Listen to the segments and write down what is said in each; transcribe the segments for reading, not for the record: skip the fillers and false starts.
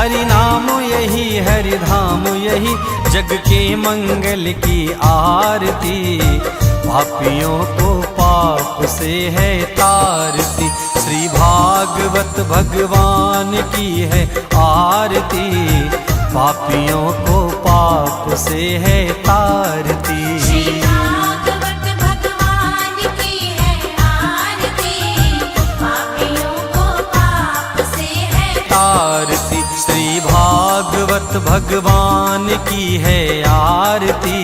हरि नाम यही हरि धाम यही जग के मंगल की आरती। पापियों को पाप से है तारती, श्री भागवत भगवान की है आरती। पापियों को पाप से है तारती। श्री भागवत भगवान की है आरती, पापियों को पाप से है तारती। श्री भागवत भगवान की है आरती,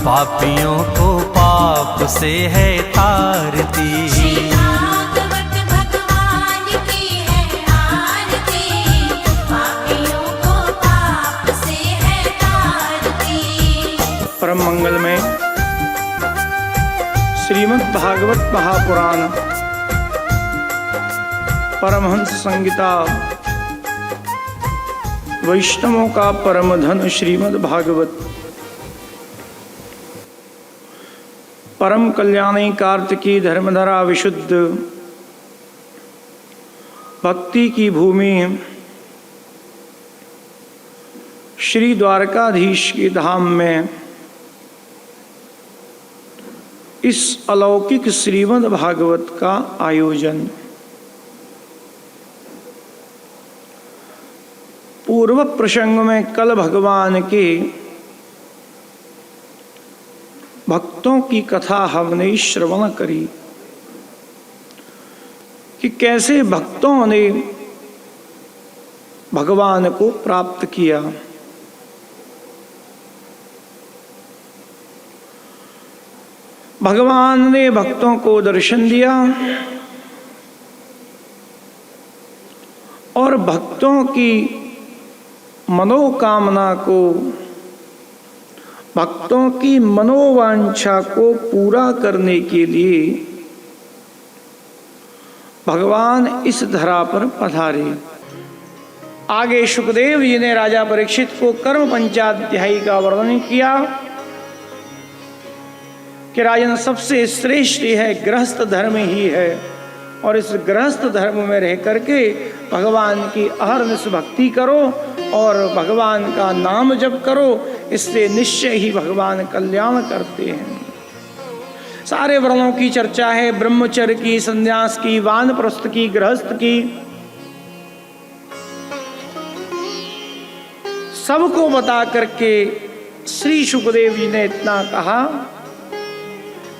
पापियों को पाप से है तारती। श्री भागवत भगवान की है आरती, पापियों को पाप से है तारती। परम मंगल में श्रीमद् भागवत महापुराण परमहंस संहिता वैष्णवों का परम धन श्रीमद् भागवत परम कल्याणी कार्तिकी धर्मधरा विशुद्ध भक्ति की भूमि श्री द्वारकाधीश के धाम में इस अलौकिक श्रीमद् भागवत का आयोजन पूर्व प्रसंग में कल भगवान के भक्तों की कथा हमने श्रवण करी कि कैसे भक्तों ने भगवान को प्राप्त किया। भगवान ने भक्तों को दर्शन दिया और भक्तों की मनोकामना को, भक्तों की मनोवांछा को पूरा करने के लिए भगवान इस धरा पर पधारे। आगे शुकदेव जी ने राजा परीक्षित को कर्म पंचाध्यायी का वर्णन किया कि राजन सबसे श्रेष्ठ है गृहस्थ धर्म ही है, और इस गृहस्थ धर्म में रह करके भगवान की अहरनिश भक्ति करो और भगवान का नाम जप करो, इससे निश्चय ही भगवान कल्याण करते हैं। सारे वर्णों की चर्चा है, ब्रह्मचर्य की, संन्यास की, वानप्रस्थ की, गृहस्थ की, सबको बता करके श्री शुकदेव जी ने इतना कहा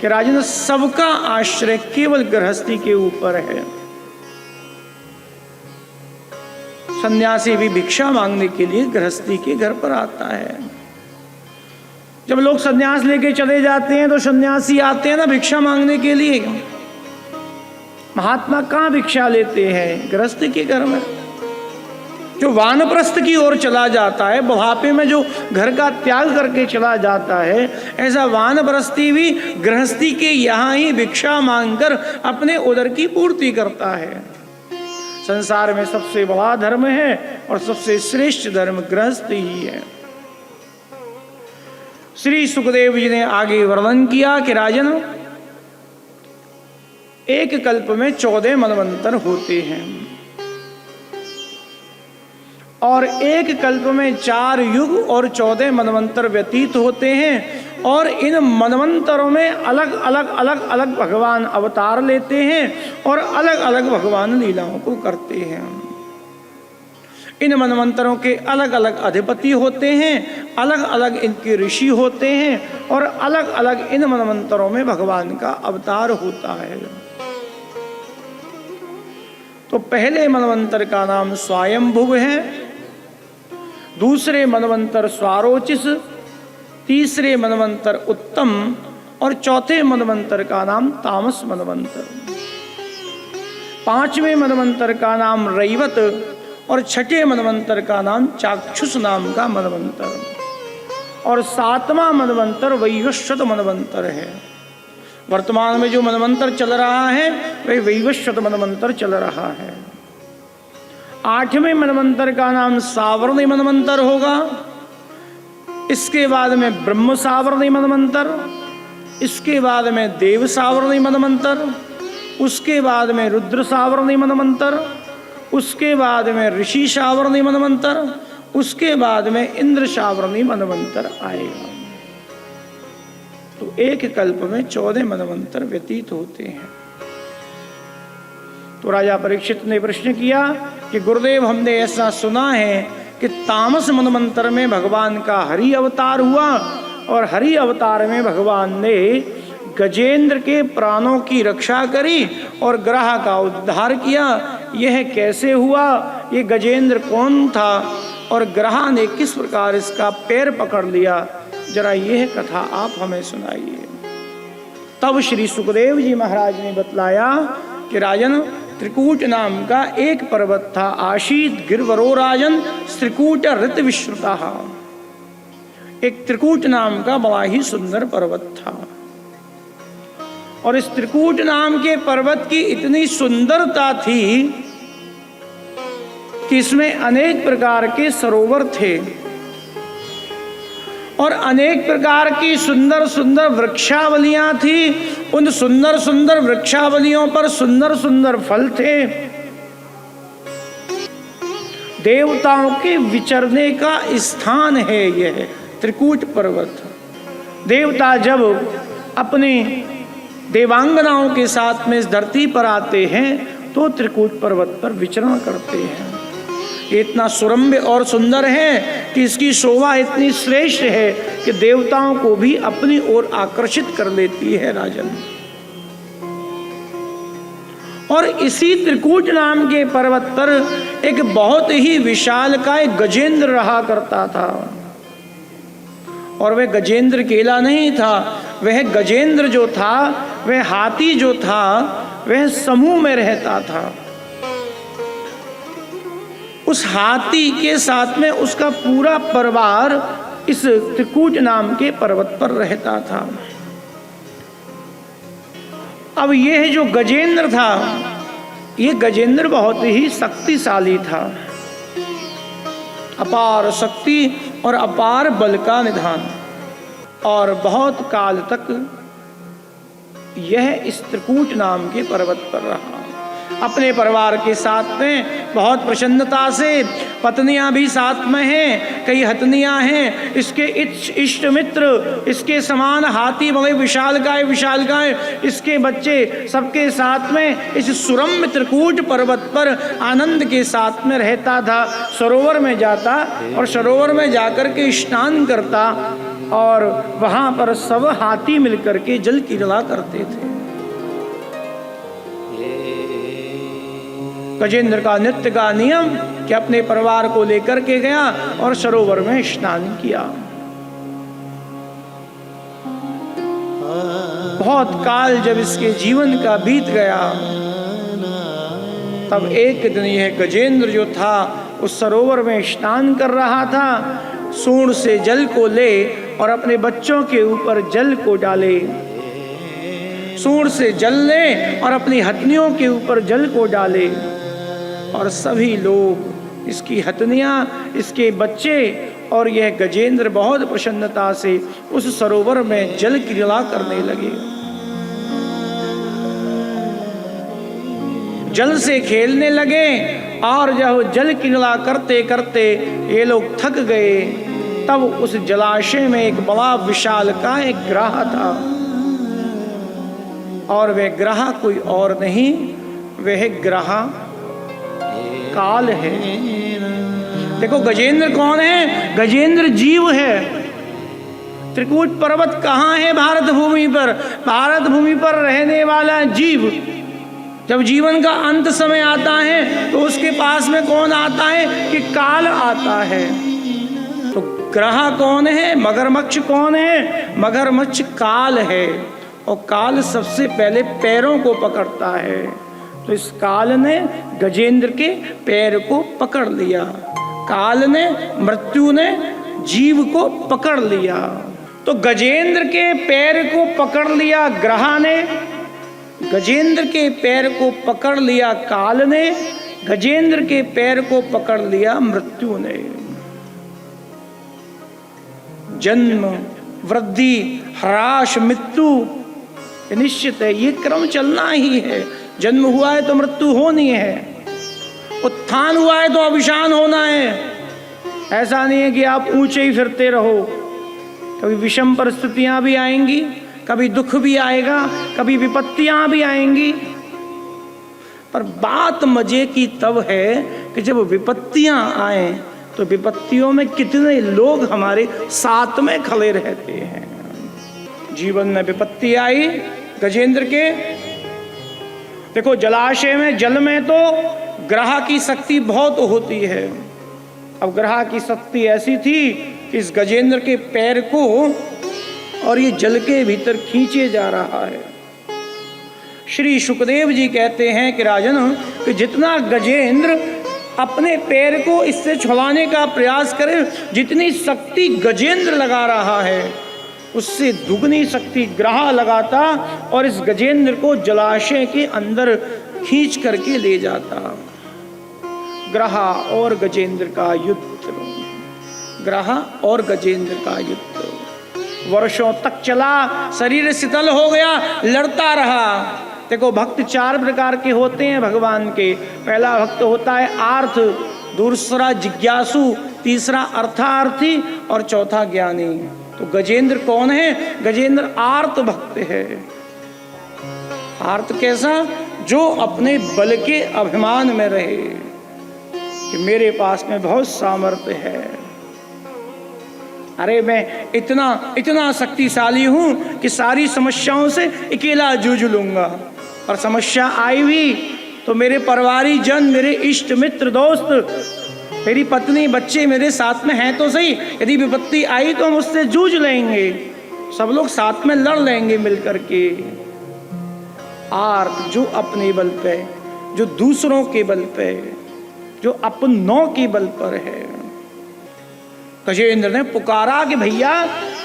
कि राजन सबका आश्रय केवल गृहस्थी के ऊपर है। सन्यासी भी भिक्षा मांगने के लिए गृहस्थी के घर पर आता है। जब लोग सन्यास लेके चले जाते हैं तो सन्यासी आते हैं ना भिक्षा मांगने के लिए। महात्मा कहाँ भिक्षा लेते हैं? गृहस्थी के घर में। जो वानप्रस्थ की ओर चला जाता है, बुढ़ापे में जो घर का त्याग करके चला जाता है, ऐसा वानप्रस्थी भी गृहस्थी के यहाँ ही भिक्षा मांगकर अपने उदर की पूर्ति करता है। संसार में सबसे बड़ा धर्म है और सबसे श्रेष्ठ धर्म गृहस्थ ही है। श्री सुखदेव जी ने आगे वर्णन किया कि राजन, एक कल्प में 14 मनवंतर होते हैं और एक कल्प में 4 युग और 14 मनवंतर व्यतीत होते हैं, और इन मनवंतरों में अलग अलग भगवान अवतार लेते हैं और अलग अलग भगवान लीलाओं को करते हैं। इन मनवंतरों के अलग अलग अधिपति होते हैं, अलग अलग इनके ऋषि होते हैं और अलग अलग इन मनवंतरों में भगवान का अवतार होता है। तो पहले मनवंतर का नाम स्वयंभुव है, दूसरे मनवंतर स्वारोचिस, तीसरे मनवंतर उत्तम और चौथे मनवंतर का नाम तामस मनवंतर, पांचवें मनवंतर का नाम रैवत और छठे मनवंतर का नाम चाक्षुष नाम का मनवंतर, और 7वां मनवंतर वैवस्वत मनवंतर है। वर्तमान में जो मनवंतर चल रहा है वह वैवस्वत मनवंतर चल रहा है। 8वें मनवंतर का नाम सावर्णी मनवंतर होगा, इसके बाद में ब्रह्म सावर्णी मनवंतर, इसके बाद में देव सावर्णी मनवंतर, उसके बाद में रुद्र सावर्णी मनवंतर, उसके बाद में ऋषि शावर्णी मनवंतर, उसके बाद में इंद्र शावर्णी मनवंतर आएगा। तो एक कल्प में 14 मनवंतर व्यतीत होते हैं। तो राजा परीक्षित ने प्रश्न किया कि गुरुदेव, हमने ऐसा सुना है कि तामस मनवंतर में भगवान का हरि अवतार हुआ और हरि अवतार में भगवान ने गजेंद्र के प्राणों की रक्षा करी और ग्रह का उद्धार किया। यह कैसे हुआ? ये गजेंद्र कौन था और ग्रह ने किस प्रकार इसका पैर पकड़ लिया? जरा यह कथा आप हमें सुनाइए। तब श्री सुखदेव जी महाराज ने बतलाया कि राजन, त्रिकूट नाम का एक पर्वत था। आशीत गिरवरो राजन त्रिकूट ऋत विश्रुता। एक त्रिकूट नाम का बड़ा ही सुंदर पर्वत था और इस त्रिकूट नाम के पर्वत की इतनी सुंदरता थी कि इसमें अनेक प्रकार के सरोवर थे और अनेक प्रकार की सुंदर सुंदर वृक्षावलियां थी। उन सुंदर सुंदर वृक्षावलियों पर सुंदर सुंदर फल थे। देवताओं के विचरने का स्थान है यह त्रिकूट पर्वत। देवता जब अपनी देवांगनाओं के साथ में इस धरती पर आते हैं तो त्रिकूट पर्वत पर विचरण करते हैं। ये इतना सुरम्य और सुंदर है कि इसकी शोभा इतनी श्रेष्ठ है कि देवताओं को भी अपनी ओर आकर्षित कर लेती है राजन। और इसी त्रिकूट नाम के पर्वत पर एक बहुत ही विशालकाय गजेंद्र रहा करता था। और वह गजेंद्र अकेला नहीं था, वह गजेंद्र जो था, वह हाथी जो था, वह समूह में रहता था। उस हाथी के साथ में उसका पूरा परिवार इस त्रिकूट नाम के पर्वत पर रहता था। अब यह जो गजेंद्र था, ये गजेंद्र बहुत ही शक्तिशाली था। अपार शक्ति और अपार बल का निधान। और बहुत काल तक यह इस त्रिकूट नाम के पर्वत पर रहा। अपने परिवार के साथ में बहुत प्रसन्नता से, पत्नियां भी साथ में हैं, कई हथनियां हैं, इसके इष्ट मित्र, इसके समान हाथी बड़े विशालकाय, इसके बच्चे सबके साथ में इस सुरम्य त्रिकूट पर्वत पर आनंद के साथ में रहता था। सरोवर में जाता और सरोवर में जाकर के स्नान करता और वहां पर सब हाथी मिलकर के जल क्रीड़ा करते थे। गजेंद्र का नित्य का नियम कि अपने परिवार को लेकर के गया और सरोवर में स्नान किया। बहुत काल जब इसके जीवन का बीत गया, तब एक दिन यह गजेंद्र जो था उस सरोवर में स्नान कर रहा था। सूंड से जल को ले और अपने बच्चों के ऊपर जल को डाले, सूंड से जल ले और अपनी हथनियों के ऊपर जल को डाले और सभी लोग, इसकी हथनियां, इसके बच्चे और यह गजेंद्र बहुत प्रसन्नता से उस सरोवर में जल क्रीड़ा करने लगे। जल से खेलने लगे और जब जल क्रीड़ा करते करते ये लोग थक गए, तब उस जलाशय में एक बड़ा विशालकाय ग्रह था और वह ग्रह कोई और नहीं, वह ग्रह काल है। देखो गजेंद्र कौन है? गजेंद्र जीव है। त्रिकूट पर्वत कहाँ है? भारत भूमि पर। भारत भूमि पर रहने वाला जीव जब जीवन का अंत समय आता है तो उसके पास में कौन आता है? कि काल आता है। तो ग्रह कौन है? मगरमच्छ कौन है? मगरमच्छ काल है और काल सबसे पहले पैरों को पकड़ता है। तो इस काल ने गजेंद्र के पैर को पकड़ लिया। काल ने, मृत्यु ने जीव को पकड़ लिया। तो गजेंद्र के पैर को पकड़ लिया ग्रह ने, गजेंद्र के पैर को पकड़ लिया काल ने, गजेंद्र के पैर को पकड़ लिया मृत्यु ने। जन्म, वृद्धि, ह्रास, मृत्यु निश्चित है, ये क्रम चलना ही है। जन्म हुआ है तो मृत्यु होनी है उत्थान हुआ है तो अभिशान होना है। ऐसा नहीं है कि आप ऊंचे ही फिरते रहो। कभी विषम परिस्थितियां भी आएंगी, कभी दुख भी आएगा, कभी विपत्तियां भी आएंगी। पर बात मजे की तब है कि जब विपत्तियां आए तो विपत्तियों में कितने लोग हमारे साथ में खड़े रहते हैं। जीवन में विपत्ति आई गजेंद्र के, देखो जलाशय में जल में तो ग्रह की शक्ति बहुत होती है। अब ग्रह की शक्ति ऐसी थी कि इस गजेंद्र के पैर को और ये जल के भीतर खींचे जा रहा है। श्री सुखदेव जी कहते हैं कि राजन, कि जितना गजेंद्र अपने पैर को इससे छुड़ाने का प्रयास करे, जितनी शक्ति गजेंद्र लगा रहा है उससे दुगनी शक्ति ग्रह लगाता और इस गजेंद्र को जलाशय के अंदर खींच करके ले जाता। ग्रह और गजेंद्र का युद्ध, ग्रह और गजेंद्र का युद्ध वर्षों तक चला। शरीर शीतल हो गया, लड़ता रहा। देखो भक्त चार प्रकार के होते हैं भगवान के। पहला भक्त होता है आर्थ, दूसरा जिज्ञासु, तीसरा अर्थार्थी और चौथा ज्ञानी। तो गजेंद्र कौन है? गजेंद्र आर्त भक्त है। आर्त कैसा? जो अपने बल के अभिमान में रहे कि मेरे पास में बहुत सामर्थ्य है, अरे मैं इतना शक्तिशाली हूं कि सारी समस्याओं से अकेला जूझ लूंगा। और समस्या आई भी तो मेरे परिवारी जन, मेरे इष्ट मित्र दोस्त, मेरी पत्नी बच्चे मेरे साथ में हैं तो सही। यदि विपत्ति आई तो हम उससे जूझ लेंगे, सब लोग साथ में लड़ लेंगे मिलकर के। आर्त जो अपने बल पे, जो दूसरों के बल पे, जो अपनों के बल पर है। गजेंद्र ने पुकारा कि भैया,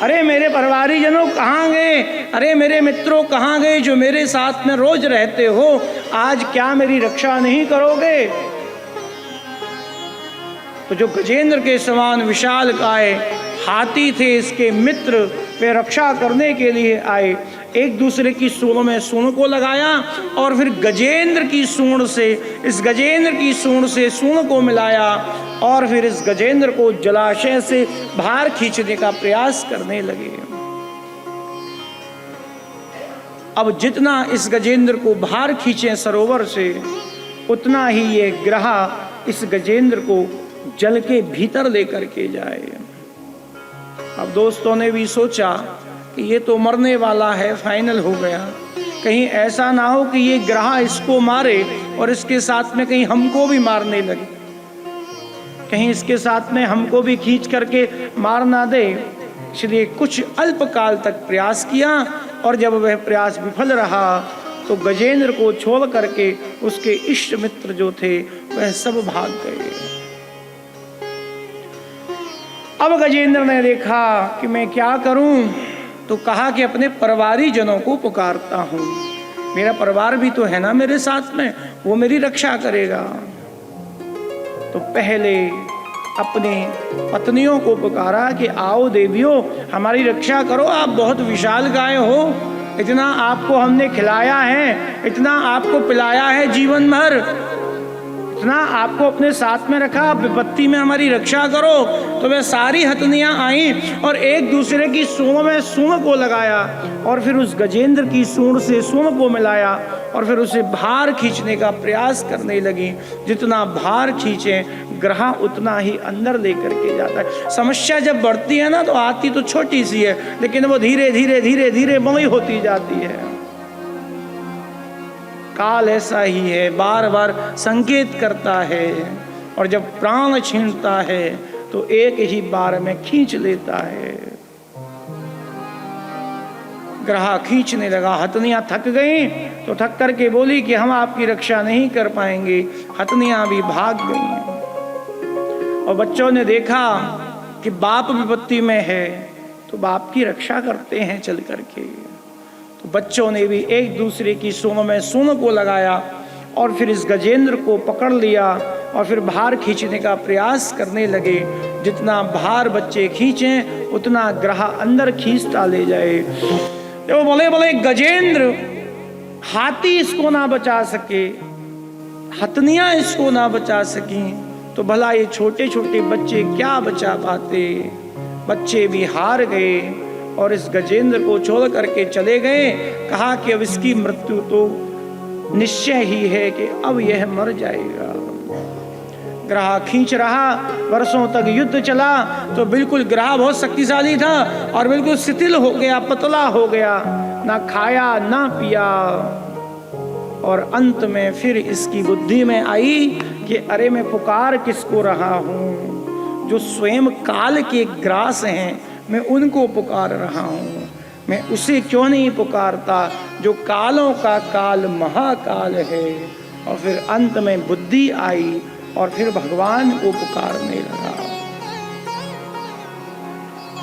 अरे मेरे परिवारी जनों कहाँ गए? अरे मेरे मित्रों कहाँ गए जो मेरे साथ में रोज रहते हो? आज क्या मेरी रक्षा नहीं करोगे? तो जो गजेंद्र के समान विशाल काय हाथी थे इसके मित्र, वे रक्षा करने के लिए आए। एक दूसरे की सूंड में सूंड को लगाया और फिर गजेंद्र की सूंड से इस गजेंद्र की सूंड से सूंड को मिलाया और फिर इस गजेंद्र को जलाशय से बाहर खींचने का प्रयास करने लगे। अब जितना इस गजेंद्र को बाहर खींचे सरोवर से, उतना ही ये ग्रह इस गजेंद्र को जल के भीतर लेकर के जाए। अब दोस्तों ने भी सोचा कि ये तो मरने वाला है, फाइनल हो गया। कहीं ऐसा ना हो कि ये ग्रह इसको मारे और इसके साथ में कहीं हमको भी मारने लगे, कहीं इसके साथ में हमको भी खींच करके मार ना दे। इसलिए कुछ अल्पकाल तक प्रयास किया और जब वह प्रयास विफल रहा तो गजेंद्र को छोड़ करके उसके इष्ट मित्र जो थे वह सब भाग गए। अब गजेंद्र ने देखा कि मैं क्या करूं, तो कहा कि अपने परिवारी जनों को पुकारता हूं। मेरा परिवार भी तो है ना मेरे साथ में, वो मेरी रक्षा करेगा। तो पहले अपनी पत्नियों को पुकारा कि आओ देवियों, हमारी रक्षा करो। आप बहुत विशाल गाय हो, इतना आपको हमने खिलाया है, इतना आपको पिलाया है जीवन भर, इतना आपको अपने साथ में रखा, आप विपत्ति में हमारी रक्षा करो। तो वे सारी हथनियां आई और एक दूसरे की सूंड में सूंड को लगाया और फिर उस गजेंद्र की सूंड से सूंड को मिलाया और फिर उसे बाहर खींचने का प्रयास करने लगी। जितना बाहर खींचे ग्रह उतना ही अंदर लेकर के जाता है। समस्या जब बढ़ती है ना तो आती तो छोटी सी है, लेकिन वो धीरे धीरे धीरे धीरे बड़ी होती जाती है। काल ऐसा ही है, बार बार संकेत करता है और जब प्राण छीनता है तो एक ही बार में खींच लेता है। ग्रह खींचने लगा, हथनियां थक गई तो थक करके बोली कि हम आपकी रक्षा नहीं कर पाएंगे। हथनियां भी भाग गई और बच्चों ने देखा कि बाप विपत्ति में है तो बाप की रक्षा करते हैं चल करके। तो बच्चों ने भी एक दूसरे की सूंड में सूंड को लगाया और फिर इस गजेंद्र को पकड़ लिया और फिर बाहर खींचने का प्रयास करने लगे। जितना बाहर बच्चे खींचें उतना ग्रह अंदर खींचता ले जाए। तो बोले गजेंद्र, हाथी इसको ना बचा सके हथनियाँ इसको ना बचा सकी तो भला ये छोटे छोटे बच्चे क्या बचा पाते। बच्चे भी हार गए और इस गजेंद्र को छोड़ करके चले गए। कहा कि अब इसकी मृत्यु तो निश्चय ही है कि अब यह मर जाएगा। ग्रह खींच रहा, वर्षों तक युद्ध चला तो बिल्कुल ग्रह बहुत शक्तिशाली था और बिल्कुल शिथिल हो गया, पतला हो गया, ना खाया ना पिया। और अंत में फिर इसकी बुद्धि में आई कि अरे मैं पुकार किसको रहा हूँ, जो स्वयं काल के ग्रास हैं मैं उनको पुकार रहा हूँ। मैं उसे क्यों नहीं पुकारता जो कालों का काल महाकाल है। और फिर अंत में बुद्धि आई और फिर भगवान को पुकारने लगा।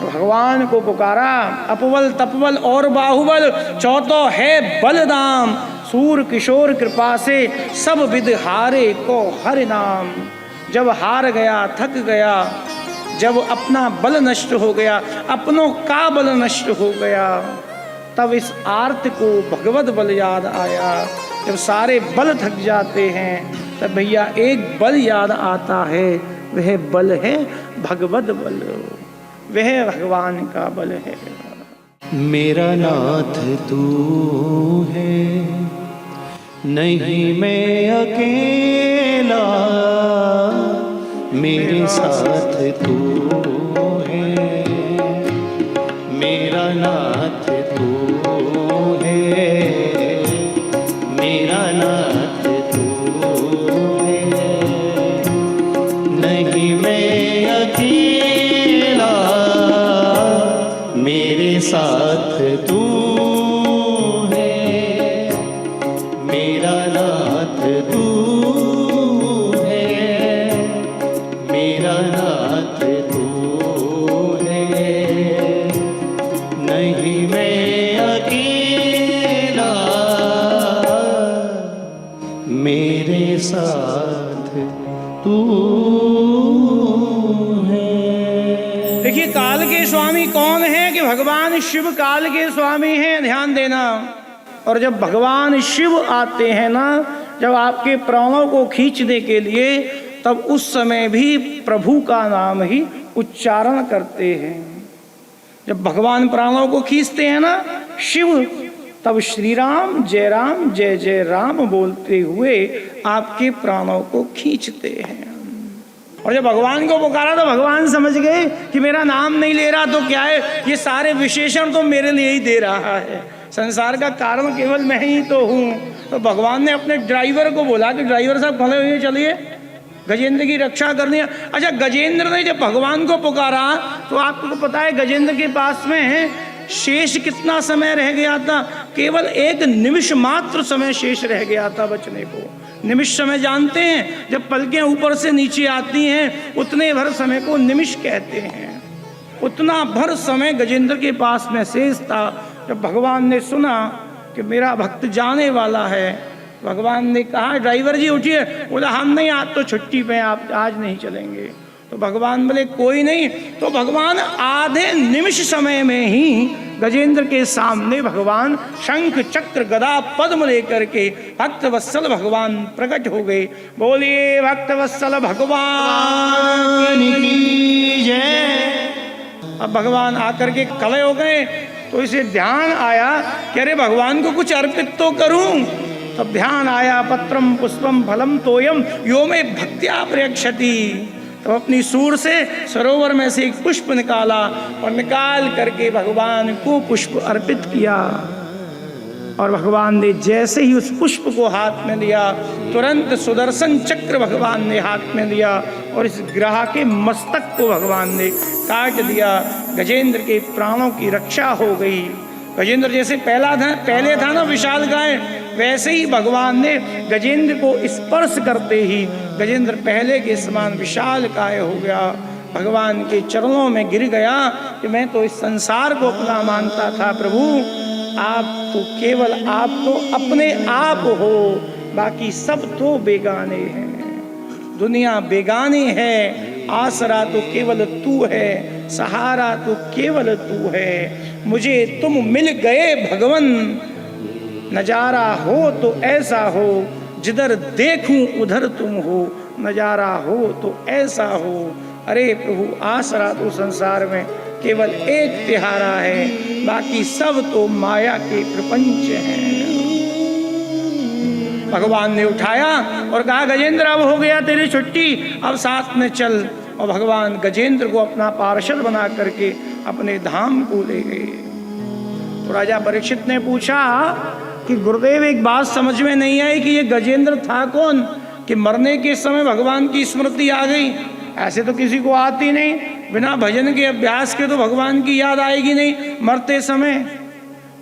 भगवान को पुकारा। अपबल तपबल और बाहुबल चौथो है बलदाम, सूर किशोर कृपा से सब विद हारे को हरि नाम। जब हार गया, थक गया, जब अपना बल नष्ट हो गया, अपनों का बल नष्ट हो गया, तब इस आर्त को भगवत बल याद आया। जब सारे बल थक जाते हैं तब भैया एक बल याद आता है, वह बल है भगवत बल, वह भगवान का बल है। मेरा नाथ तू है, नहीं मैं अकेला, मेरे साथ तू है, मेरा नाथ तू है, मेरा नाथ तू है, नहीं मैं अकेला, मेरे साथ तू है, मेरा नाथ तू है, मेरा नाथ तू है, नहीं मैं अकेला, मेरे साथ तू है। देखिए काल के स्वामी कौन है कि भगवान शिव काल के स्वामी हैं, ध्यान देना। और जब भगवान शिव आते हैं ना, जब आपके प्राणों को खींचने के लिए, तब उस समय भी प्रभु का नाम ही उच्चारण करते हैं। जब भगवान प्राणों को खींचते हैं ना शिव, तब श्री राम जय जय राम बोलते हुए आपके प्राणों को खींचते हैं। और जब भगवान को पुकारा तो भगवान समझ गए कि मेरा नाम नहीं ले रहा तो क्या है, ये सारे विशेषण तो मेरे लिए ही दे रहा है, संसार का कारण केवल मैं ही तो हूँ। तो भगवान ने अपने ड्राइवर को बोला कि ड्राइवर साहब खड़े हुए चलिए, गजेंद्र की रक्षा करनी है। अच्छा, गजेंद्र ने जब भगवान को पुकारा तो आपको पता है गजेंद्र के पास में शेष कितना समय रह गया था? केवल एक निमिष मात्र समय शेष रह गया था बचने को। निमिष समय जानते हैं, जब पलकें ऊपर से नीचे आती हैं उतने भर समय को निमिष कहते हैं। उतना भर समय गजेंद्र के पास में शेष था। जब भगवान ने सुना कि मेरा भक्त जाने वाला है, भगवान ने कहा ड्राइवर जी उठिए। बोला हम नहीं, आज तो छुट्टी पे, आप आज नहीं चलेंगे। तो भगवान बोले कोई नहीं। तो भगवान आधे निमिष समय में ही गजेंद्र के सामने भगवान शंख चक्र गदा पद्म लेकर के भक्त वत्सल भगवान प्रकट हो गए। बोलिए भक्त वत्सल भगवान की जय। अब भगवान आकर के खड़े हो गए तो इसे ध्यान आया कि अरे भगवान को कुछ अर्पित तो करूं। तब ध्यान आया पत्रम पुष्पम फलम तोयम यो में भक्त्या प्रयक्षति। तो अपनी सूर से सरोवर में से एक पुष्प निकाला और निकाल करके भगवान को पुष्प अर्पित किया। और भगवान ने जैसे ही उस पुष्प को हाथ में लिया, तुरंत सुदर्शन चक्र भगवान ने हाथ में लिया और इस ग्रह के मस्तक को भगवान ने काट दिया। गजेंद्र के प्राणों की रक्षा हो गई। गजेंद्र जैसे पहले था ना विशाल गाय, वैसे ही भगवान ने गजेंद्र को स्पर्श करते ही गजेंद्र पहले के समान विशाल काय हो गया। भगवान के चरणों में गिर गया कि मैं तो इस संसार को अपना मानता था प्रभु, आप तो केवल आप तो अपने आप हो, बाकी सब तो बेगाने हैं। दुनिया बेगानी है, आसरा तो केवल तू है, सहारा तो केवल तू है। मुझे तुम मिल गए भगवन, नजारा हो तो ऐसा हो जिधर देखूं उधर तुम हो, नजारा हो तो ऐसा हो। अरे प्रभु आसरा तो संसार में केवल एक तिहारा है, बाकी सब तो माया के प्रपंच हैं। भगवान ने उठाया और कहा गजेंद्र अब हो गया तेरी छुट्टी, अब साथ में चल। और भगवान गजेंद्र को अपना पार्षद बना करके अपने धाम को ले गए। तो राजा परीक्षित ने पूछा कि गुरुदेव एक बात समझ में नहीं आई कि ये गजेंद्र था कौन, कि मरने के समय भगवान की स्मृति आ गई। ऐसे तो किसी को आती नहीं, बिना भजन के अभ्यास के तो भगवान की याद आएगी नहीं मरते समय।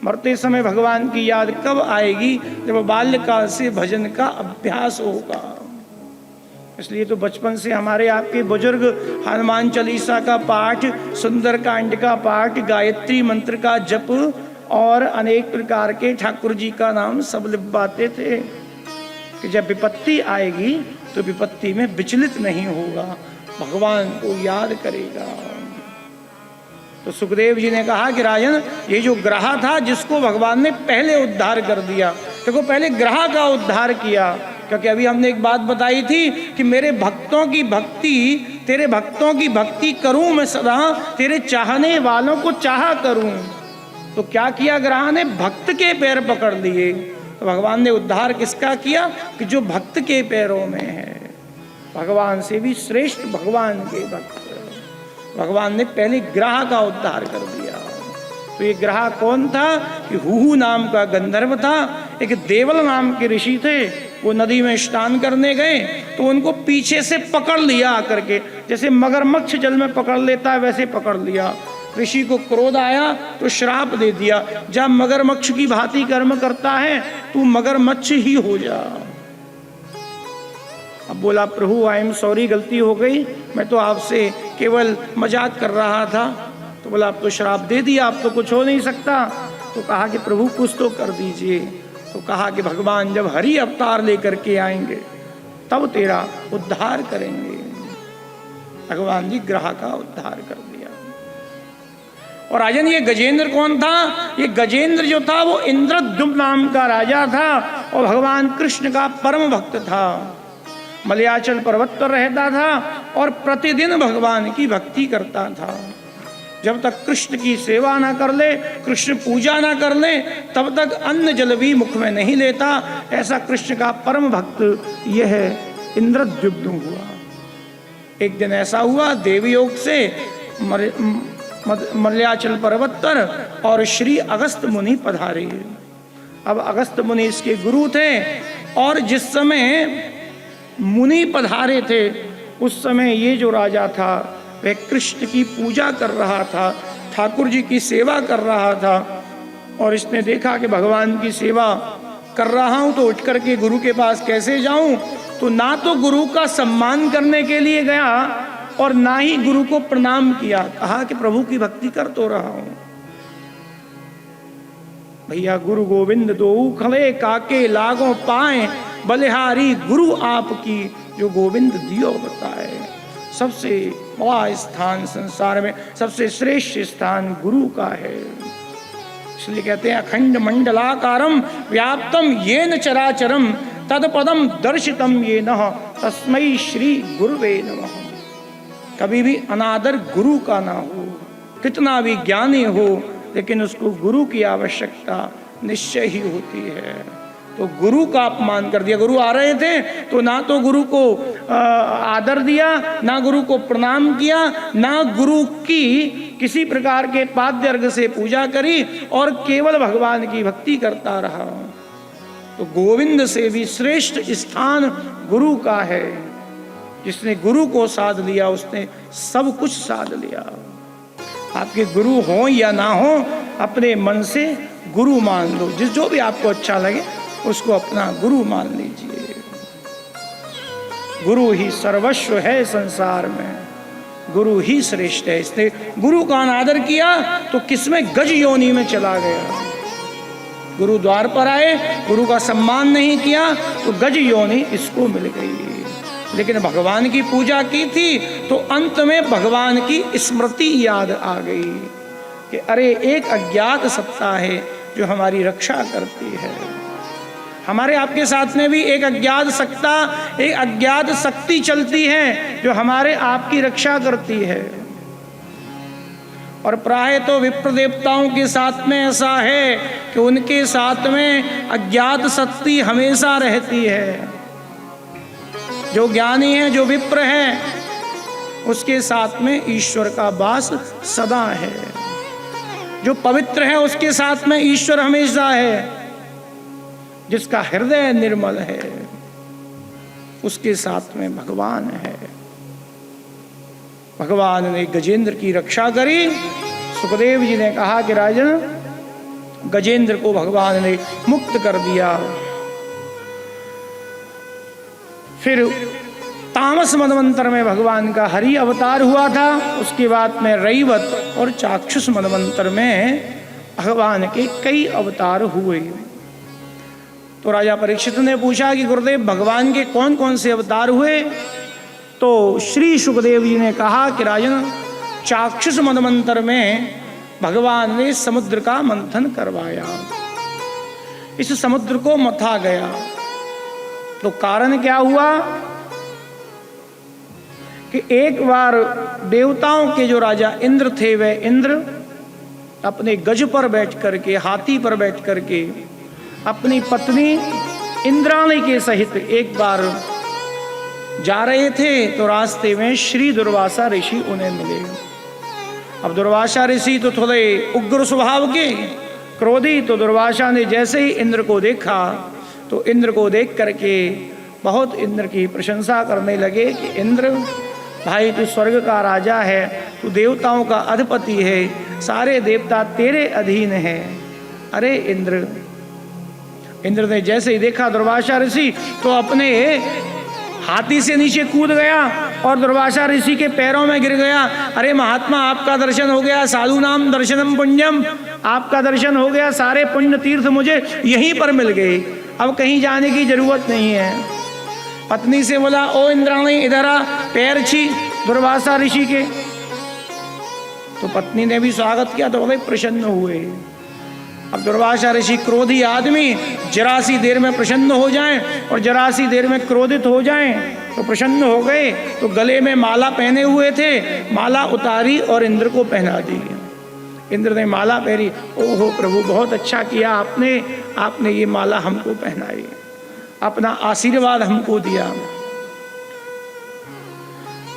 मरते समय भगवान की याद कब आएगी, जब बाल्यकाल से भजन का अभ्यास होगा। इसलिए तो बचपन से हमारे आपके बुजुर्ग हनुमान चालीसा का पाठ, सुंदरकांड का पाठ, गायत्री मंत्र का जप और अनेक प्रकार के ठाकुर जी का नाम सब लिखवाते थे कि जब विपत्ति आएगी तो विपत्ति में विचलित नहीं होगा, भगवान को याद करेगा। तो सुखदेव जी ने कहा कि राजन, ये जो ग्रह था जिसको भगवान ने पहले उद्धार कर दिया, देखो पहले ग्रह का उद्धार किया। क्योंकि अभी हमने एक बात बताई थी कि मेरे भक्तों की भक्ति, तेरे भक्तों की भक्ति करूं मैं सदा, तेरे चाहने वालों को चाहा करूं। तो क्या किया ग्रह ने, भक्त के पैर पकड़ लिए। तो भगवान ने उद्धार किसका किया, कि जो भक्त के पैरों में है, भगवान से भी श्रेष्ठ भगवान के भक्त। भगवान ने पहले ग्रह का उद्धार कर दिया। तो ये ग्रह कौन था, कि हुहू नाम का गंधर्व था। एक देवल नाम के ऋषि थे, वो नदी में स्नान करने गए तो उनको पीछे से पकड़ लिया आकर के, जैसे मगरमच्छ जल में पकड़ लेता है वैसे पकड़ लिया। ऋषि को क्रोध आया तो श्राप दे दिया, जब मगरमच्छ की भांति कर्म करता है तू मगरमच्छ ही हो जा। अब बोला प्रभु आई एम सॉरी, गलती हो गई, मैं तो आपसे केवल मजाक कर रहा था। तो बोला अब तो श्राप दे दिया, अब तो कुछ हो नहीं सकता। तो कहा कि प्रभु कुछ तो कर दीजिए। तो कहा कि भगवान जब हरि अवतार लेकर के आएंगे तब तेरा उद्धार करेंगे। भगवान जी ग्रह का उद्धार कर दिया। और राजन ये गजेंद्र कौन था, ये गजेंद्र जो था वो इंद्रद्युम्न नाम का राजा था और भगवान कृष्ण का परम भक्त था। मलयाचल पर्वत पर रहता था और प्रतिदिन भगवान की भक्ति करता था। जब तक कृष्ण की सेवा ना कर ले, कृष्ण पूजा ना कर ले, तब तक अन्न जल भी मुख में नहीं लेता। ऐसा कृष्ण का परम भक्त यह इंद्रद्युम्न हुआ। एक दिन ऐसा हुआ, देवयोग से मलयाचल पर्वत पर और श्री अगस्त मुनि पधारे। अब अगस्त मुनि इसके गुरु थे और जिस समय मुनि पधारे थे उस समय ये जो राजा था वह कृष्ण की पूजा कर रहा था, ठाकुर जी की सेवा कर रहा था। और इसने देखा कि भगवान की सेवा कर रहा हूं तो उठ करके गुरु के पास कैसे जाऊं। तो ना तो गुरु का सम्मान करने के लिए गया और ना ही गुरु को प्रणाम किया। कहा कि प्रभु की भक्ति कर तो रहा हूं। भैया गुरु गोविंद दो खड़े काके लागो पाए, बलिहारी गुरु आपकी जो गोविंद दियो बताए। सबसे बड़ा स्थान संसार में, सबसे श्रेष्ठ स्थान गुरु का है। इसलिए कहते हैं अखंड मंडलाकारम व्याप्तम येन चराचरम तत्पदम दर्शितम येन तस्मै श्री गुरुवे नमः। कभी भी अनादर गुरु का ना हो, कितना भी ज्ञानी हो लेकिन उसको गुरु की आवश्यकता निश्चय ही होती है। तो गुरु का अपमान कर दिया। गुरु आ रहे थे तो ना तो गुरु को आदर दिया, ना गुरु को प्रणाम किया, ना गुरु की किसी प्रकार के पाद्य अर्घ से पूजा करी और केवल भगवान की भक्ति करता रहा। तो गोविंद से भी श्रेष्ठ स्थान गुरु का है। जिसने गुरु को साध लिया उसने सब कुछ साध लिया। आपके गुरु हो या ना हो, अपने मन से गुरु मान लो। जो भी आपको अच्छा लगे उसको अपना गुरु मान लीजिए। गुरु ही सर्वस्व है संसार में, गुरु ही श्रेष्ठ है। इसने गुरु का अनादर किया तो किसमें गज योनि में चला गया। गुरु द्वार पर आए, गुरु का सम्मान नहीं किया तो गज योनि इसको मिल गई। लेकिन भगवान की पूजा की थी तो अंत में भगवान की स्मृति याद आ गई कि अरे एक अज्ञात सत्ता है जो हमारी रक्षा करती है। हमारे आपके साथ में भी एक अज्ञात शक्ति चलती है जो हमारे आपकी रक्षा करती है। और प्राय तो विप्र देवताओं के साथ में ऐसा है कि उनके साथ में अज्ञात शक्ति हमेशा रहती है। जो ज्ञानी है, जो विप्र है, उसके साथ में ईश्वर का वास सदा है। जो पवित्र है उसके साथ में ईश्वर हमेशा है। जिसका हृदय निर्मल है उसके साथ में भगवान है। भगवान ने गजेंद्र की रक्षा करी। सुखदेव जी ने कहा कि राजन, गजेंद्र को भगवान ने मुक्त कर दिया। फिर तामस मनवंतर में भगवान का हरि अवतार हुआ था। उसके बाद में रैवत और चाक्षुष मनवंतर में भगवान के कई अवतार हुए। तो राजा परीक्षित ने पूछा कि गुरुदेव, भगवान के कौन कौन से अवतार हुए? तो श्री सुखदेव जी ने कहा कि राजन, चाक्षुष मनवंतर में भगवान ने समुद्र का मंथन करवाया। इस समुद्र को मथा गया। तो कारण क्या हुआ कि एक बार देवताओं के जो राजा इंद्र थे, वह इंद्र अपने गज पर बैठ करके, हाथी पर बैठ करके अपनी पत्नी इंद्राणी के सहित एक बार जा रहे थे। तो रास्ते में श्री दुर्वासा ऋषि उन्हें मिले। अब दुर्वासा ऋषि तो थोड़े उग्र स्वभाव के, क्रोधी। तो दुर्वासा ने जैसे ही इंद्र को देखा तो इंद्र को देख करके बहुत इंद्र की प्रशंसा करने लगे कि इंद्र भाई, तू स्वर्ग का राजा है, तू देवताओं का अधिपति है, सारे देवता तेरे अधीन हैं। अरे इंद्र ने जैसे ही देखा दुर्वासा ऋषि तो अपने हाथी से नीचे कूद गया और दुर्वासा ऋषि के पैरों में गिर गया। अरे महात्मा, आपका दर्शन हो गया, साधु नाम दर्शनम पुण्यम, आपका दर्शन हो गया, सारे पुण्य तीर्थ मुझे यहीं पर मिल गए, अब कहीं जाने की जरूरत नहीं है। पत्नी से बोला, ओ इंद्राणी इधर आ, पैर छी दुर्वासा ऋषि के। तो पत्नी ने भी स्वागत किया तो बड़े प्रसन्न हुए। अब दुर्वासा ऋषि क्रोधी आदमी जरा सी देर में प्रसन्न हो जाएं और जरा सी देर में क्रोधित हो जाएं, तो प्रसन्न हो गए। तो गले में माला पहने हुए थे, माला उतारी और इंद्र को पहना दी। इंद्र ने माला पहनी। ओहो प्रभु, बहुत अच्छा किया आपने ये माला हमको पहनाई, अपना आशीर्वाद हमको दिया।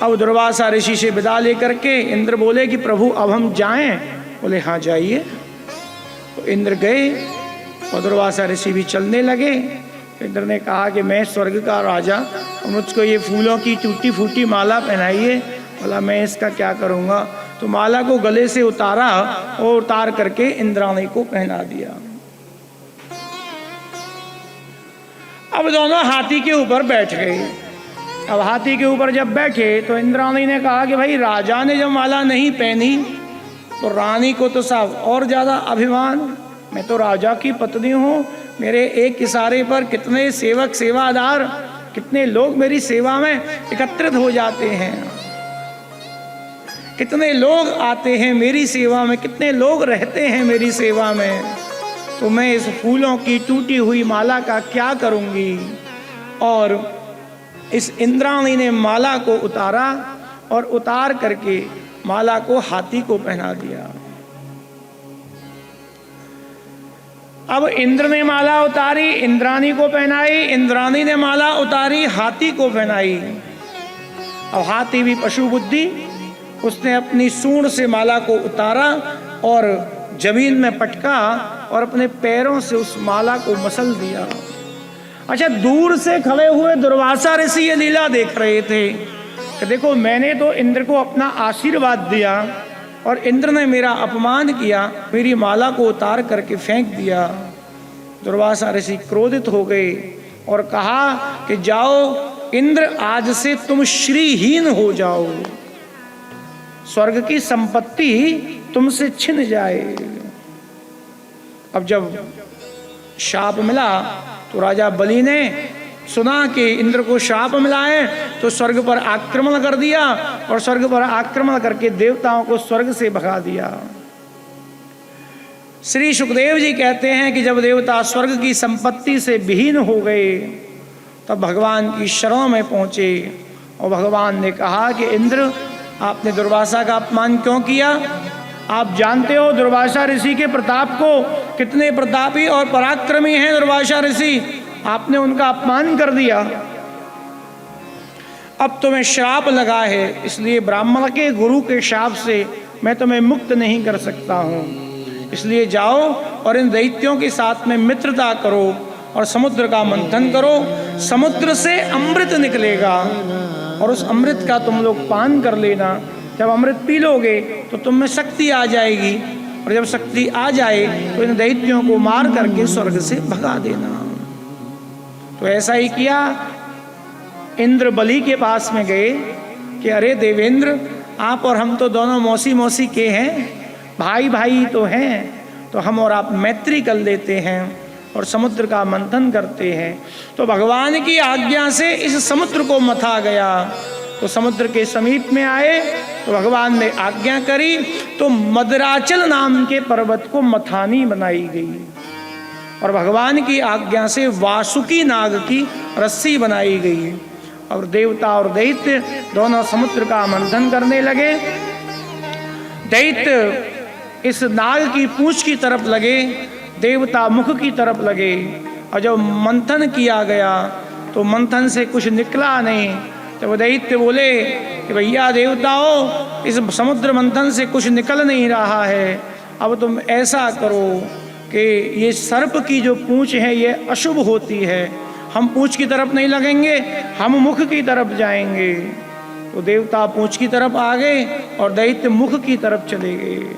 अब दुर्वासा ऋषि से विदा लेकर के इंद्र बोले कि प्रभु अब हम जाएं? बोले हाँ जाइए। तो इंद्र गए और दुर्वासा ऋषि भी चलने लगे। इंद्र ने कहा कि मैं स्वर्ग का राजा, मुझको ये फूलों की टूटी फूटी माला पहनाइए। बोला मैं इसका क्या करूँगा। तो माला को गले से उतारा और उतार करके इंद्राणी को पहना दिया। अब दोनों हाथी के ऊपर बैठ गए। अब हाथी के ऊपर जब बैठे तो इंद्राणी ने कहा कि भाई, राजा ने जब माला नहीं पहनी तो रानी को तो साफ और ज़्यादा अभिमान, मैं तो राजा की पत्नी हूँ, मेरे एक इशारे पर कितने सेवक सेवादार, कितने लोग मेरी सेवा में एकत्रित हो जाते हैं, कितने लोग आते हैं मेरी सेवा में, कितने लोग रहते हैं मेरी सेवा में, तो मैं इस फूलों की टूटी हुई माला का क्या करूँगी। और इस इंद्राणी ने माला को उतारा और उतार करके माला को हाथी को पहना दिया। अब इंद्र ने माला उतारी, इंद्राणी को पहनाई, इंद्राणी ने माला उतारी, हाथी को पहनाई। अब हाथी भी पशु बुद्धि, उसने अपनी सूंड से माला को उतारा और जमीन में पटका और अपने पैरों से उस माला को मसल दिया। अच्छा, दूर से खड़े हुए दुर्वासा ऋषि ये लीला देख रहे थे कि देखो, मैंने तो इंद्र को अपना आशीर्वाद दिया और इंद्र ने मेरा अपमान किया, मेरी माला को उतार करके फेंक दिया। दुर्वासा ऋषि क्रोधित हो गए और कहा कि जाओ इंद्र, आज से तुम श्रीहीन हो जाओ, स्वर्ग की संपत्ति तुमसे छिन जाए। अब जब शाप मिला तो राजा बलि ने सुना कि इंद्र को शाप मिला है तो स्वर्ग पर आक्रमण कर दिया और स्वर्ग पर आक्रमण करके देवताओं को स्वर्ग से भगा दिया। श्री सुखदेव जी कहते हैं कि जब देवता स्वर्ग की संपत्ति से विहीन हो गए तब भगवान की शरण में पहुँचे और भगवान ने कहा कि इंद्र, आपने दुर्वासा का अपमान क्यों किया? आप जानते हो दुर्वासा ऋषि के प्रताप को, कितने प्रतापी और पराक्रमी हैं दुर्वासा ऋषि, आपने उनका अपमान कर दिया। अब तुम्हें श्राप लगा है, इसलिए ब्राह्मण के गुरु के श्राप से मैं तुम्हें मुक्त नहीं कर सकता हूँ। इसलिए जाओ और इन दैत्यों के साथ में मित्रता करो और समुद्र का मंथन करो। समुद्र से अमृत निकलेगा और उस अमृत का तुम लोग पान कर लेना। जब अमृत पी लोगे तो तुम में शक्ति आ जाएगी और जब शक्ति आ जाए तो इन दैत्यों को मार करके स्वर्ग से भगा देना। तो ऐसा ही किया। इंद्र बलि के पास में गए कि अरे देवेंद्र, आप और हम तो दोनों मौसी मौसी के हैं, भाई भाई तो हैं, तो हम और आप मैत्री कर लेते हैं और समुद्र का मंथन करते हैं। तो भगवान की आज्ञा से इस समुद्र को मथा गया। तो समुद्र के समीप में आए तो भगवान ने आज्ञा करी तो मदराचल नाम के पर्वत को मथानी बनाई गई और भगवान की आज्ञा से वासुकी नाग की रस्सी बनाई गई और देवता और दैत्य दोनों समुद्र का मंथन करने लगे। दैत्य इस नाग की पूंछ की तरफ लगे, देवता मुख की तरफ लगे और जब मंथन किया गया तो मंथन से कुछ निकला नहीं। तो दैत्य बोले कि भैया देवताओं, इस समुद्र मंथन से कुछ निकल नहीं रहा है, अब तुम ऐसा करो कि ये सर्प की जो पूंछ है ये अशुभ होती है, हम पूंछ की तरफ नहीं लगेंगे, हम मुख की तरफ जाएंगे। तो देवता पूंछ की तरफ आ गए और दैत्य मुख की तरफ चले गए।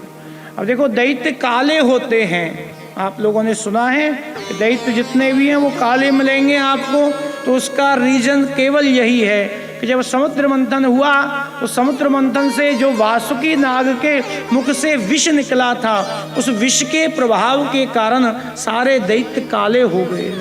अब देखो दैत्य काले होते हैं, आप लोगों ने सुना है कि दैत्य जितने भी हैं वो काले मिलेंगे आपको। तो उसका रीजन केवल यही है कि जब समुद्र मंथन हुआ तो समुद्र मंथन से जो वासुकी नाग के मुख से विष निकला था, उस विष के प्रभाव के कारण सारे दैत्य काले हो गए।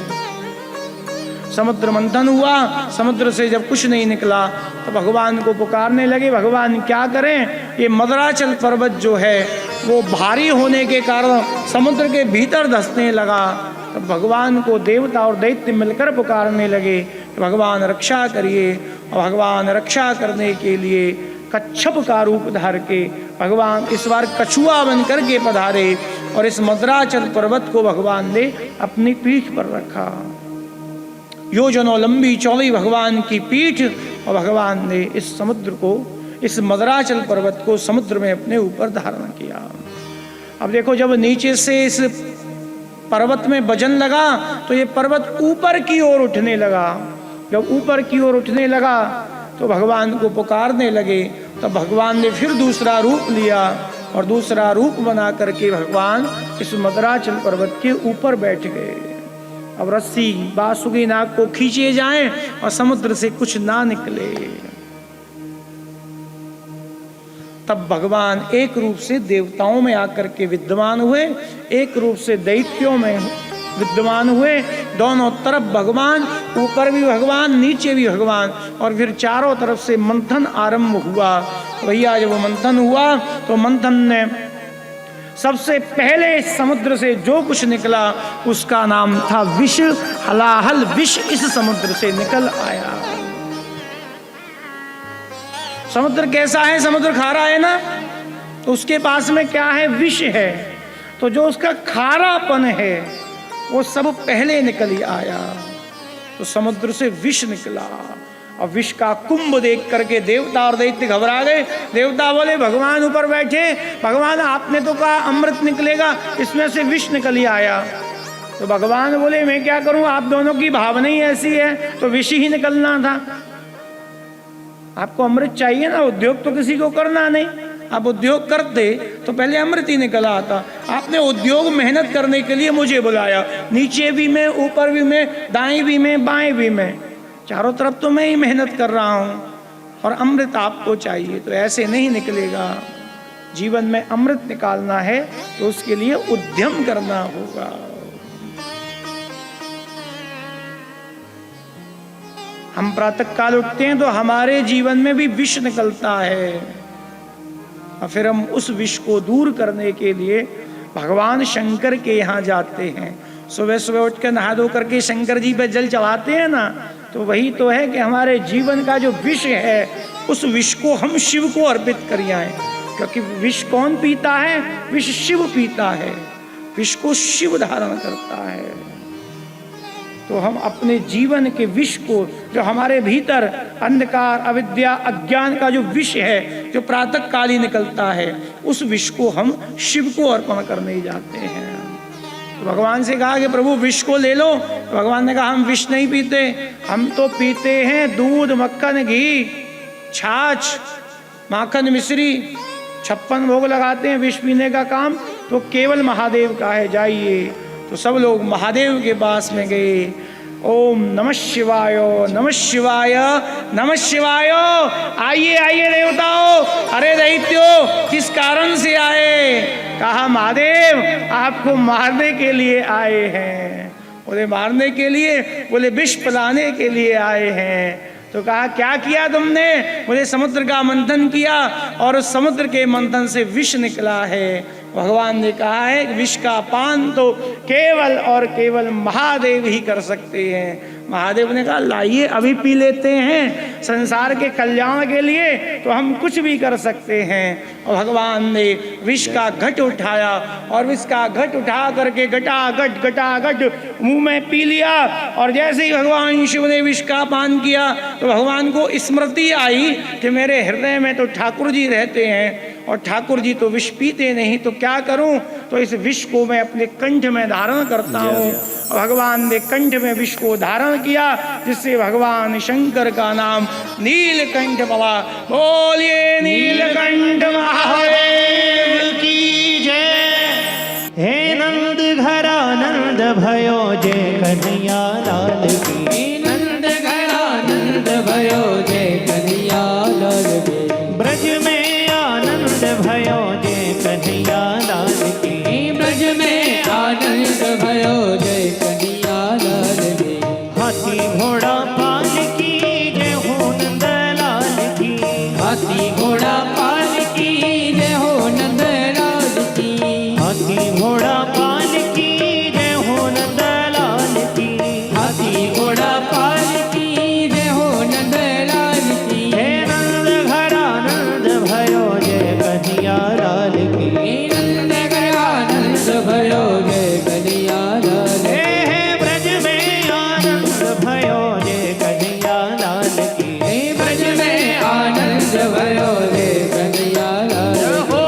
समुद्र मंथन हुआ, समुद्र से जब कुछ नहीं निकला तो भगवान को पुकारने लगे, भगवान क्या करें, ये मदराचल पर्वत जो है वो भारी होने के कारण समुद्र के भीतर धंसने लगा। तो भगवान को देवता और दैत्य मिलकर पुकारने लगे कि भगवान रक्षा करिए। और भगवान रक्षा करने के लिए कच्छप का रूप धार के भगवान इस बार कछुआ बन करके पधारे और इस मदराचल पर्वत को भगवान ने अपनी पीठ पर रखा। योजनों लंबी चौड़ी भगवान की पीठ और भगवान ने इस समुद्र को, इस मदराचल पर्वत को समुद्र में अपने ऊपर धारण किया। अब देखो जब नीचे से इस पर्वत में वजन लगा तो ये पर्वत ऊपर की ओर उठने लगा। जब ऊपर की ओर उठने लगा तो भगवान को पुकारने लगे। तब भगवान ने फिर दूसरा रूप लिया और दूसरा रूप बना करके भगवान इस मदराचल पर्वत के ऊपर बैठ गए। अब रस्सी वासुकी नाग को खींचे जाएं और समुद्र से कुछ ना निकले। तब भगवान एक रूप से देवताओं में आकर के विद्यमान हुए, एक रूप से दैत्यों में विद्यमान हुए। दोनों तरफ भगवान, ऊपर भी भगवान, नीचे भी भगवान। और फिर चारों तरफ से मंथन आरंभ हुआ। भैया जब मंथन हुआ तो मंथन ने सबसे पहले समुद्र से जो कुछ निकला उसका नाम था विष। हलाहल विष इस समुद्र से निकल आया। समुद्र कैसा है? समुद्र खारा है ना, तो उसके पास में क्या है? विष है। तो जो उसका खारापन है वो सब पहले निकल ही आया। तो समुद्र से विष निकला और विष का कुंभ देख करके देवता और दैत्य घबरा गए। देवता बोले भगवान ऊपर बैठे, भगवान आपने तो कहा अमृत निकलेगा, इसमें से विष निकल ही आया। तो भगवान बोले मैं क्या करूं, आप दोनों की भावना ही ऐसी है, तो विष ही निकलना था। आपको अमृत चाहिए ना, उद्योग तो किसी को करना नहीं। आप उद्योग करते तो पहले अमृत ही निकला आता। आपने उद्योग मेहनत करने के लिए मुझे बुलाया, नीचे भी मैं, ऊपर भी मैं, दाएं भी मैं, बाएं भी मैं, चारों तरफ तो मैं ही मेहनत कर रहा हूं और अमृत आपको चाहिए, तो ऐसे नहीं निकलेगा। जीवन में अमृत निकालना है तो उसके लिए उद्यम करना होगा। हम प्रातः काल उठते हैं तो हमारे जीवन में भी विष निकलता है और फिर हम उस विष को दूर करने के लिए भगवान शंकर के यहाँ जाते हैं। सुबह सुबह उठ कर नहा धो करके शंकर जी पे जल चढ़ाते हैं ना, तो वही तो है कि हमारे जीवन का जो विष है उस विष को हम शिव को अर्पित कर आए। क्योंकि विष कौन पीता है? विष शिव पीता है, विष को शिव धारण करता है। तो हम अपने जीवन के विष को, जो हमारे भीतर अंधकार अविद्या अज्ञान का जो विष है जो प्रातः काल ही निकलता है, उस विष को हम शिव को अर्पण करने जाते हैं। तो भगवान से कहा कि प्रभु विष को ले लो। तो भगवान ने कहा हम विष नहीं पीते, हम तो पीते हैं दूध मक्खन घी छाछ माखन मिश्री, 56 भोग लगाते हैं। विष पीने का काम तो केवल महादेव का है, जाइए। तो सब लोग महादेव के पास में गए। ओम नमः शिवाय नमः शिवाय नमः शिवाय। आइए आइए देवताओं, अरे दैत्यो किस कारण से आए? कहा महादेव आपको मारने के लिए आए हैं। बोले मारने के लिए? बोले विष पिलाने के लिए आए हैं। तो कहा क्या किया तुमने? बोले समुद्र का मंथन किया और उस समुद्र के मंथन से विष निकला है। भगवान ने कहा है कि विष का पान तो केवल और केवल महादेव ही कर सकते हैं। महादेव ने कहा लाइए अभी पी लेते हैं, संसार के कल्याण के लिए तो हम कुछ भी कर सकते हैं। और भगवान ने विष का घट उठाया और विष का घट उठा करके घटाघट मुंह में पी लिया। और जैसे ही भगवान शिव ने विष का पान किया तो भगवान को स्मृति आई कि मेरे हृदय में तो ठाकुर जी रहते हैं और ठाकुर जी तो विष पीते नहीं, तो क्या करूं? तो इस विष को मैं अपने कंठ में धारण करता हूं। भगवान ने कंठ में विष को धारण किया, जिससे भगवान शंकर का नाम नीलकंठ पड़ा। बोलिए नीलकंठ महादेव की जय। हे नंद घरा नंद भयो जय कन्हैया लाल की। नंद घरा नंद भयो जय कन्हैया लाल की। ब्रज में आनंद भयो जय कन्हैया लाल की। ब्रज में आनंद भयो जय कन्हैया लाल की। हाथी घोड़ा पाल की जय हो नंद लाल की। हाथी घोड़ा पाल की जय हो नंद लाल की। हाथी घोड़ा पाल की जय हो नंद लाल की। हाथी घोड़ा पाल की जय हो नंद लाल की। हे नंद घरा नंद भयो जय कन्हैया लाल की। नंद घरा नंद भयो जय कन्हैया लाल की। हे ब्रज में आनंद भयो जय कन्हैया लाल की। ब्रज में आनंद भयो जय कन्हैया लाल की। हो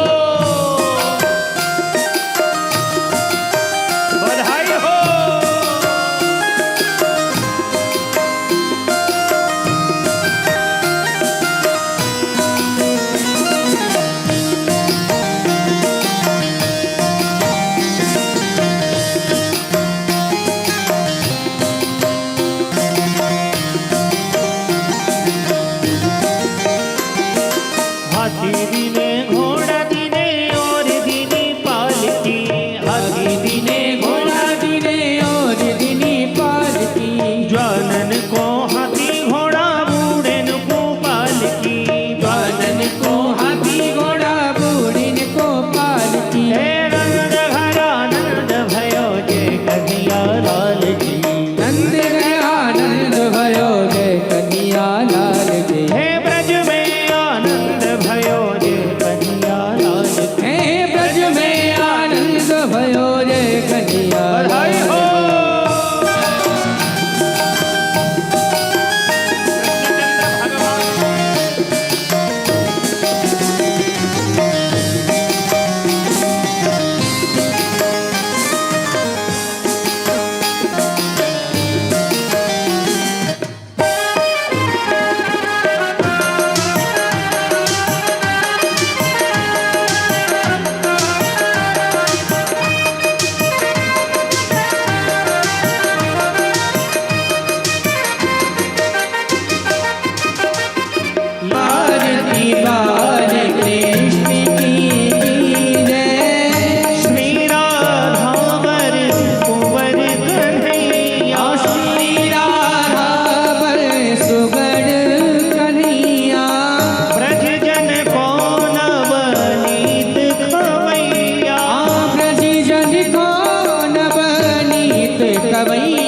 गवैया